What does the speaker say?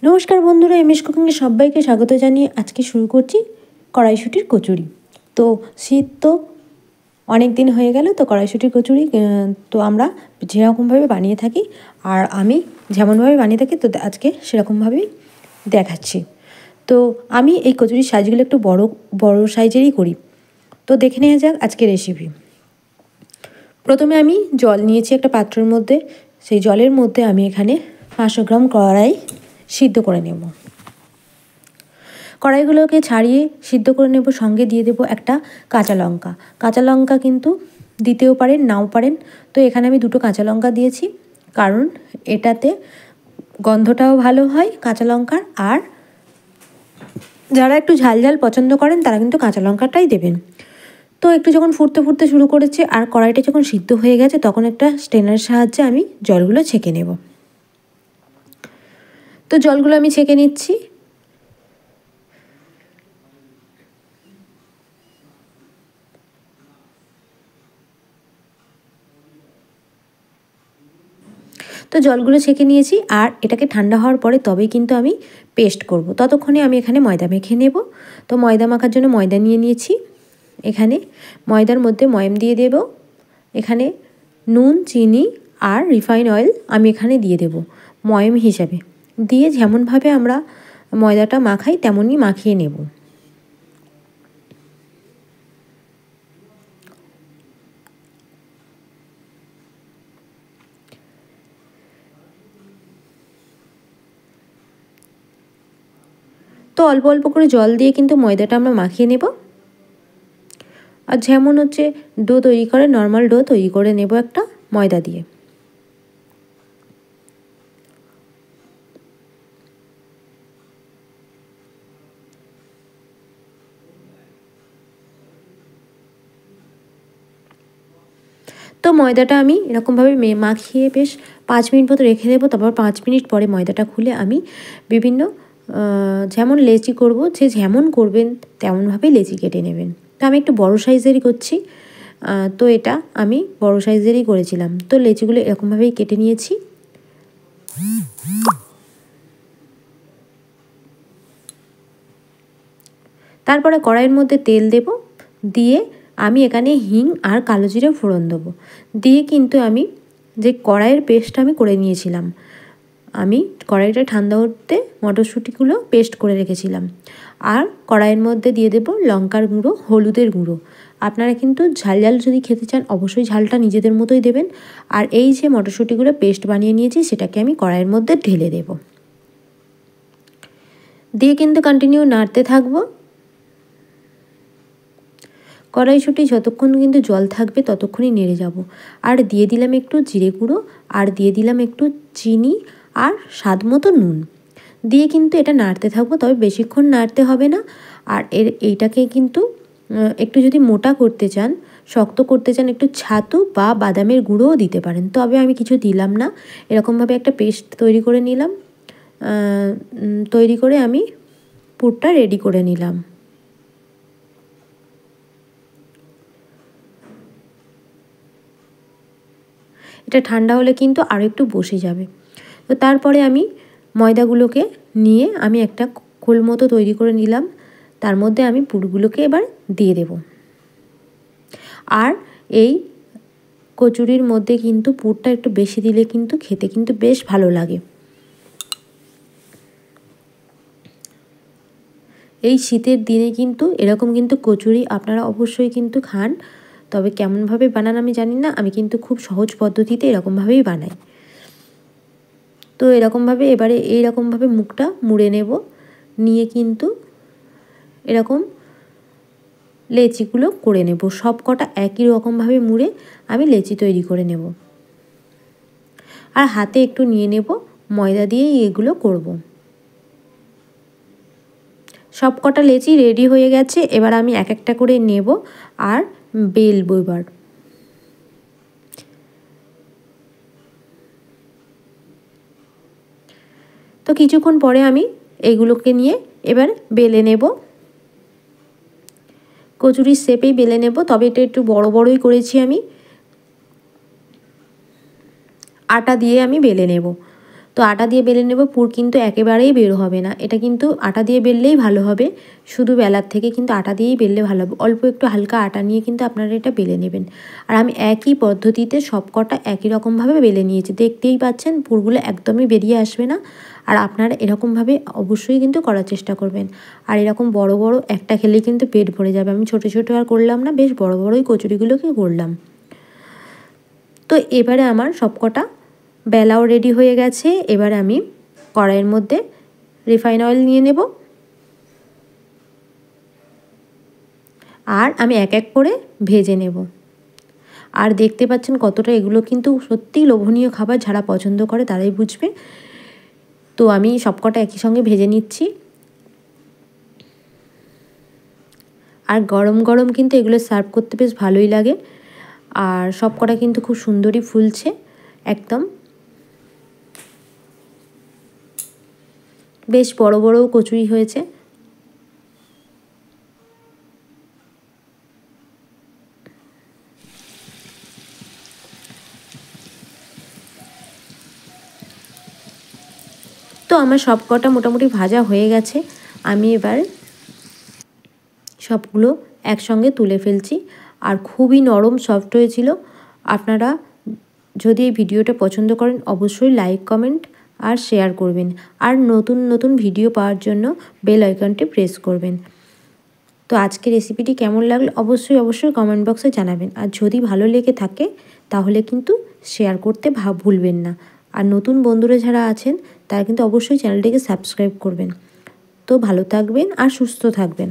নমস্কার বন্ধুরা, এমএস কুকিংয়ে সবাইকে স্বাগত জানিয়ে আজকে শুরু করছি কড়াইশুঁটির কচুরি। তো শীত তো অনেক দিন হয়ে গেল, তো কড়াইশুঁটির কচুরি তো আমরা যেরকমভাবে বানিয়ে থাকি আর আমি যেমনভাবে বানিয়ে থাকি তো আজকে সেরকমভাবেই দেখাচ্ছি। তো আমি এই কচুরির সাইজগুলো একটু বড় সাইজেরই করি। তো দেখে নেওয়া যাক আজকে রেসিপি। প্রথমে আমি জল নিয়েছি একটা পাত্রের মধ্যে। সেই জলের মধ্যে আমি এখানে 500 গ্রাম কড়াই সিদ্ধ করে নেব। কড়াইগুলোকে ছাড়িয়ে সিদ্ধ করে নেব, সঙ্গে দিয়ে দেব একটা কাঁচা লঙ্কা। কাঁচা লঙ্কা কিন্তু দিতেও পারেন, নাও পারেন। তো এখানে আমি 2টো কাঁচা লঙ্কা দিয়েছি, কারণ এটাতে গন্ধটাও ভালো হয় কাঁচা লঙ্কার। আর যারা একটু ঝাল ঝাল পছন্দ করেন তারা কিন্তু কাঁচা লঙ্কাটাই দেবেন। তো একটু যখন ফুটতে শুরু করেছে আর কড়াইটা যখন সিদ্ধ হয়ে গেছে, তখন একটা স্ট্রেনারের সাহায্যে আমি জলগুলো ছেঁকে নেব। তো জলগুলো আমি ছেঁকে নিচ্ছি। তো জলগুলো ছেঁকে নিয়েছি, আর এটাকে ঠান্ডা হওয়ার পরে তবেই কিন্তু আমি পেস্ট করব। ততক্ষণে আমি এখানে ময়দা মেখে নেব। তো ময়দা মাখার জন্য ময়দা নিয়ে নিয়েছি। এখানে ময়দার মধ্যে ময়াম দিয়ে দেব। এখানে নুন, চিনি আর রিফাইন অয়েল আমি এখানে দিয়ে দেব ময়াম হিসাবে। দিয়ে যেমনভাবে আমরা ময়দাটা মাখাই তেমনই মাখিয়ে নেব। তো অল্প অল্প করে জল দিয়ে কিন্তু ময়দাটা আমরা মাখিয়ে নেব। আর যেমন হচ্ছে ডো তৈরি করে, নর্মাল ডো তৈরি করে নেব একটা ময়দা দিয়ে। তো ময়দাটা আমি এরকমভাবে মাখিয়ে বেশ 5 মিনিট মতো রেখে দেবো। তারপর 5 মিনিট পরে ময়দাটা খুলে আমি বিভিন্ন যেমন লেচি করব, যে যেমন করবেন তেমনভাবেই লেচি কেটে নেবেন। তো আমি একটু বড় সাইজেরই করছি, তো এটা আমি বড় সাইজেরই করেছিলাম। তো লেচিগুলো এরকমভাবেই কেটে নিয়েছি। তারপরে কড়াইয়ের মধ্যে তেল দেব, দিয়ে আমি এখানে হিং আর কালো জিরে ফোড়ন দেবো। দিয়ে কিন্তু আমি যে কড়াইয়ের পেস্টটা আমি করে নিয়েছিলাম, আমি কড়াইটা ঠান্ডা হতে মটরশুঁটিগুলো পেস্ট করে রেখেছিলাম। আর কড়াইয়ের মধ্যে দিয়ে দেব লঙ্কার গুঁড়ো, হলুদের গুঁড়ো। আপনারা কিন্তু ঝাল ঝাল যদি খেতে চান অবশ্যই ঝালটা নিজেদের মতোই দেবেন। আর এই যে মটরশুঁটিগুলো পেস্ট বানিয়ে নিয়েছি সেটাকে আমি কড়াইয়ের মধ্যে ঢেলে দেব। দিয়ে কিন্তু কন্টিনিউ নাড়তে থাকবো। কড়াইশুঁটি যতক্ষণ কিন্তু জল থাকবে ততক্ষণই নেড়ে যাব। আর দিয়ে দিলাম একটু জিরে গুঁড়ো, আর দিয়ে দিলাম একটু চিনি আর স্বাদ মতো নুন। দিয়ে কিন্তু এটা নাড়তে থাকবো, তবে বেশিক্ষণ নাড়তে হবে না। আর এইটাকে কিন্তু একটু যদি মোটা করতে চান, শক্ত করতে চান, একটু ছাতু বা বাদামের গুঁড়োও দিতে পারেন। তবে আমি কিছু দিলাম না, এরকমভাবে একটা পেস্ট তৈরি করে নিলাম। তৈরি করে আমি পুরটা রেডি করে নিলাম। এটা ঠান্ডা হলে কিন্তু আরও একটু বসে যাবে। তো তারপরে আমি ময়দাগুলোকে নিয়ে আমি একটা খোল মতো তৈরি করে নিলাম। তার মধ্যে আমি পুরগুলোকে এবার দিয়ে দেব। আর এই কচুরির মধ্যে কিন্তু পুরটা একটু বেশি দিলে কিন্তু খেতে কিন্তু বেশ ভালো লাগে। এই শীতের দিনে কিন্তু এরকম কিন্তু কচুরি আপনারা অবশ্যই কিন্তু খান। তবে কেমনভাবে বানান আমি জানি না, আমি কিন্তু খুব সহজ পদ্ধতিতে এরকমভাবেই বানাই। তো এরকমভাবে এবারে এইরকমভাবে মুখটা মুড়ে নেব, নিয়ে কিন্তু এরকম লেচিগুলো করে নেব। সব কটা একই রকমভাবে মুড়ে আমি লেচি তৈরি করে নেব। আর হাতে একটু নিয়ে নেব, ময়দা দিয়েই এগুলো করব। সব কটা লেচি রেডি হয়ে গেছে। এবার আমি এক একটা করে নেব আর বেলবো। এবার তো কিছুক্ষণ পরে আমি এগুলোকে নিয়ে এবার বেলে নেব। কচুরির শেপেই বেলে নেব, তবে এটা একটু বড় বড়ই করেছি আমি। আটা দিয়ে আমি বেলে নেব। তো আটা দিয়ে বেলে নেব। পুর কিন্তু একেবারেই বের হবে না, এটা কিন্তু আটা দিয়ে বেললেই ভালো হবে। শুধু বেলার থেকে কিন্তু আটা দিয়েই বেললে ভালো হবে। অল্প একটু হালকা আটা নিয়ে কিন্তু আপনারা এটা বেলে নেবেন। আর আমি একই পদ্ধতিতে সব কটা একই রকমভাবে বেলে নিয়েছি। দেখতেই পাচ্ছেন পুরগুলো একদমই বেরিয়ে আসবে না। আর আপনারা এরকমভাবে অবশ্যই কিন্তু করার চেষ্টা করবেন। আর এরকম বড় বড় একটা খেলেই কিন্তু পেট ভরে যাবে। আমি ছোটো ছোটো আর করলাম না, বেশ বড় বড়ই কচুরিগুলোকে করলাম। তো এবারে আমার সব কটা বেলাও রেডি হয়ে গেছে। এবার আমি কড়াইয়ের মধ্যে রিফাইন অয়েল নিয়ে নেব, আর আমি এক এক করে ভেজে নেব। আর দেখতে পাচ্ছেন কতটা এগুলো কিন্তু সত্যিই লোভনীয় খাবার, যারা পছন্দ করে তারাই বুঝবে। তো আমি সবকটা একই সঙ্গে ভেজে নিচ্ছি। আর গরম গরম কিন্তু এগুলো সার্ভ করতে বেশ ভালোই লাগে। আর সব কটা কিন্তু খুব সুন্দরই ফুলছে, একদম বেশ বড় বড় কচুরি হয়েছে। তো আমার সব কটা মোটামুটি ভাজা হয়ে গেছে। আমি এবার সবগুলো একসঙ্গে তুলে ফেলছি। আর খুবই নরম সফট হয়েছিল। আপনারা যদি এই ভিডিওটা পছন্দ করেন অবশ্যই লাইক, কমেন্ট আর শেয়ার করবেন। আর নতুন নতুন ভিডিও পাওয়ার জন্য বেল আইকনটি প্রেস করবেন। তো আজকের রেসিপিটি কেমন লাগলো অবশ্যই কমেন্ট বক্সে জানাবেন। আর যদি ভালো লেগে থাকে তাহলে কিন্তু শেয়ার করতে ভুলবেন না। আর নতুন বন্ধুরা যারা আছেন তারা কিন্তু অবশ্যই চ্যানেলটিকে সাবস্ক্রাইব করবেন। তো ভালো থাকবেন আর সুস্থ থাকবেন।